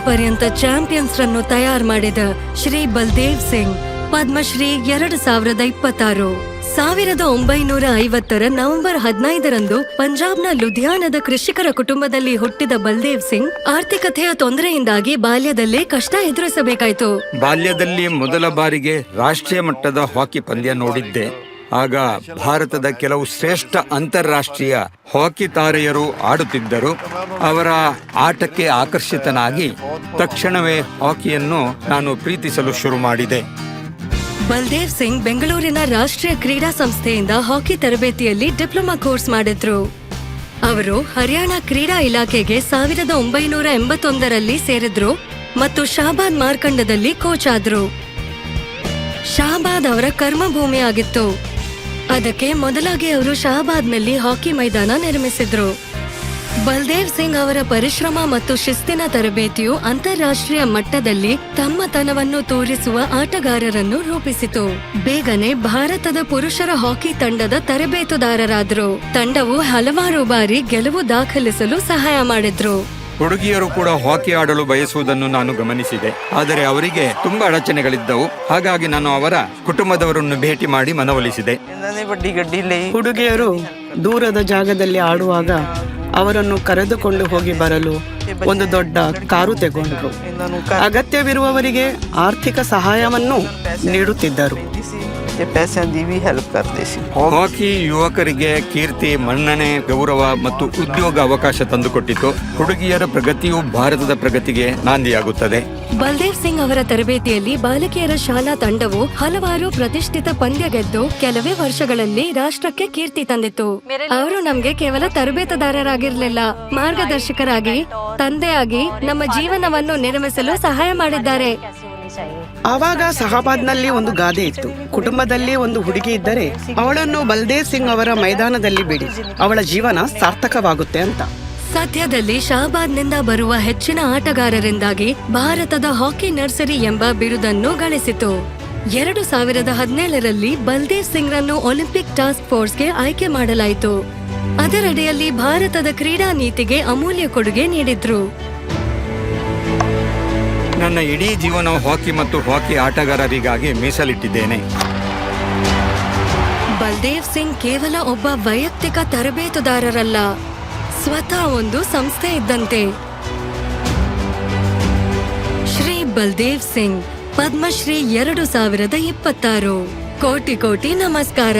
ಪರ್ಯಂತ champions run ತಯಾರು ಮಾಡಿದ ಶ್ರೀ ಬಲ್ದೇವ್ ಸಿಂಗ್ ಪದ್ಮಶ್ರೀ 2026. 1950 ನವೆಂಬರ್ 15ರಂದು ಪಂಜಾಬ್ನ ಲುಧಿಯಾನದ ಕೃಷಿಕರ ಕುಟುಂಬದಲ್ಲಿ ಹುಟ್ಟಿದ ಬಲ್ದೇವ್ ಸಿಂಗ್ ಆರ್ಥಿಕತೆಯ ತೊಂದರೆಯಿಂದಾಗಿ ಬಾಲ್ಯದಲ್ಲೇ ಕಷ್ಟ ಎದುರಿಸಬೇಕಾಯಿತು. ಬಾಲ್ಯದಲ್ಲಿ ಮೊದಲ ಬಾರಿಗೆ ರಾಷ್ಟ್ರೀಯ ಮಟ್ಟದ ಹಾಕಿ ಪಂದ್ಯ ನೋಡಿದ್ದೆ. ಆಗ ಭಾರತದ ಕೆಲವು ಶ್ರೇಷ್ಠ ಅಂತಾರಾಷ್ಟ್ರೀಯ ಹಾಕಿ ತಾರೆಯರು ಆಡುತ್ತಿದ್ದರು. ಅವರ ಆಟಕ್ಕೆ ಆಕರ್ಷಿತನಾಗಿ ತಕ್ಷಣವೇ ಹಾಕಿಯನ್ನು ನಾನು ಪ್ರೀತಿಸಲು ಶುರು ಮಾಡಿದೆ. ಬಲ್ದೇವ್ ಸಿಂಗ್ ಬೆಂಗಳೂರಿನ ರಾಷ್ಟ್ರೀಯ ಕ್ರೀಡಾ ಸಂಸ್ಥೆಯಿಂದ ಹಾಕಿ ತರಬೇತಿಯಲ್ಲಿ ಡಿಪ್ಲೊಮಾ ಕೋರ್ಸ್ ಮಾಡಿದ್ರು. ಅವರು ಹರಿಯಾಣ ಕ್ರೀಡಾ ಇಲಾಖೆಗೆ 1981ರಲ್ಲಿ ಸೇರಿದ್ರು ಮತ್ತು ಶಾಬಾದ್ ಮಾರ್ಕಂಡದಲ್ಲಿ ಕೋಚ್ ಆದ್ರು. ಶಾಬಾದ್ ಅವರ ಕರ್ಮಭೂಮಿ ಆಗಿತ್ತು. ಅದಕ್ಕೆ ಮೊದಲಾಗಿ ಅವರು ಶಾಬಾದ್ನಲ್ಲಿ ಹಾಕಿ ಮೈದಾನ ನಿರ್ಮಿಸಿದ್ರು. ಬಲ್ದೇವ್ ಸಿಂಗ್ ಅವರ ಪರಿಶ್ರಮ ಮತ್ತು ಶಿಸ್ತಿನ ತರಬೇತಿಯು ಅಂತಾರಾಷ್ಟ್ರೀಯ ಮಟ್ಟದಲ್ಲಿ ತಮ್ಮತನವನ್ನು ತೋರಿಸುವ ಆಟಗಾರರನ್ನು ರೂಪಿಸಿತು. ಬೇಗನೆ ಭಾರತದ ಪುರುಷರ ಹಾಕಿ ತಂಡದ ತರಬೇತುದಾರರಾದ್ರು. ತಂಡವು ಹಲವಾರು ಬಾರಿ ಗೆಲುವು ದಾಖಲಿಸಲು ಸಹಾಯ ಮಾಡಿದ್ರು. ಹುಡುಗಿಯರು ಕೂಡ ಹಾಕಿ ಆಡಲು ಬಯಸುವುದನ್ನು ನಾನು ಗಮನಿಸಿದೆ. ಆದರೆ ಅವರಿಗೆ ತುಂಬಾ ಅಡಚಣೆಗಳಿದ್ದವು. ಹಾಗಾಗಿ ನಾನು ಅವರ ಕುಟುಂಬದವರನ್ನು ಭೇಟಿ ಮಾಡಿ ಮನವೊಲಿಸಿದೆ. ಹುಡುಗಿಯರು ದೂರದ ಜಾಗದಲ್ಲಿ ಆಡುವಾಗ ಅವರನ್ನು ಕರೆದುಕೊಂಡು ಹೋಗಿ ಬರಲು ಒಂದು ದೊಡ್ಡ ಕಾರು ತೆಗೊಂಡ್ರು. ಅಗತ್ಯವಿರುವವರಿಗೆ ಆರ್ಥಿಕ ಸಹಾಯವನ್ನು ನೀಡುತ್ತಿದ್ದರು. ಹಾಕಿ ಯುವಕರಿಗೆ ಕೀರ್ತಿ, ಮನ್ನಣೆ, ಗೌರವ ಮತ್ತು ಉದ್ಯೋಗ ಅವಕಾಶ ತಂದುಕೊಟ್ಟಿತು. ಹುಡುಗಿಯರ ಪ್ರಗತಿಯು ಭಾರತದ ಪ್ರಗತಿಗೆ ನಾಂದಿಯಾಗುತ್ತದೆ. ಬಲ್ದೇವ್ ಸಿಂಗ್ ಅವರ ತರಬೇತಿಯಲ್ಲಿ ಬಾಲಕಿಯರ ಶಾಲಾ ತಂಡವು ಹಲವಾರು ಪ್ರತಿಷ್ಠಿತ ಪಂದ್ಯ ಗೆದ್ದು ಕೆಲವೇ ವರ್ಷಗಳಲ್ಲಿ ರಾಷ್ಟ್ರಕ್ಕೆ ಕೀರ್ತಿ ತಂದಿತು. ಅವರು ನಮ್ಗೆ ಕೇವಲ ತರಬೇತುದಾರರಾಗಿರ್ಲಿಲ್ಲ, ಮಾರ್ಗದರ್ಶಕರಾಗಿ, ತಂದೆಯಾಗಿ ನಮ್ಮ ಜೀವನವನ್ನು ನಿರ್ಮಿಸಲು ಸಹಾಯ ಮಾಡಿದ್ದಾರೆ. ಆವಾಗ ಸಹಾಬಾದ್ನಲ್ಲಿ ಒಂದು ಗಾದೆ ಇತ್ತು. ಕುಟುಂಬದಲ್ಲಿ ಒಂದು ಹುಡುಗಿ ಇದ್ದರೆ ಅವಳನ್ನು ಬಲ್ದೇವ್ ಸಿಂಗ್ ಅವರ ಮೈದಾನದಲ್ಲಿ ಬಿಡಿ, ಅವಳ ಜೀವನ ಸಾರ್ಥಕವಾಗುತ್ತೆ ಅಂತ. ಸದ್ಯದಲ್ಲಿ ಶಾಬಾದ್ನಿಂದ ಬರುವ ಹೆಚ್ಚಿನ ಆಟಗಾರರಿಂದಾಗಿ ಭಾರತದ ಹಾಕಿ ನರ್ಸರಿ ಎಂಬ ಬಿರುದನ್ನು ಗಳಿಸಿತು. 2017ರಲ್ಲಿ Baldev Singh run Olympic task ಫೋರ್ಸ್ಗೆ ಆಯ್ಕೆ ಮಾಡಲಾಯಿತು. ಅದರಡಿಯಲ್ಲಿ ಭಾರತದ ಕ್ರೀಡಾ ನೀತಿಗೆ ಅಮೂಲ್ಯ ಕೊಡುಗೆ ನೀಡಿದ್ರು. ನನ್ನ ಇಡೀ ಜೀವನ ಹಾಕಿ ಮತ್ತು ಹಾಕಿ ಆಟಗಾರರಿಗಾಗಿ ಮೀಸಲಿಟ್ಟಿದ್ದೇನೆ. ಬಲ್ದೇವ್ ಸಿಂಗ್ ಕೇವಲ ಒಬ್ಬ ವೈಯಕ್ತಿಕ ತರಬೇತುದಾರರಲ್ಲ, ಸ್ವತಃ ಒಂದು ಸಂಸ್ಥೆ ಇದ್ದಂತೆ. ಶ್ರೀ ಬಲ್ದೇವ್ ಸಿಂಗ್ ಪದ್ಮಶ್ರೀ 2026. ಕೋಟಿ ಕೋಟಿ ನಮಸ್ಕಾರ.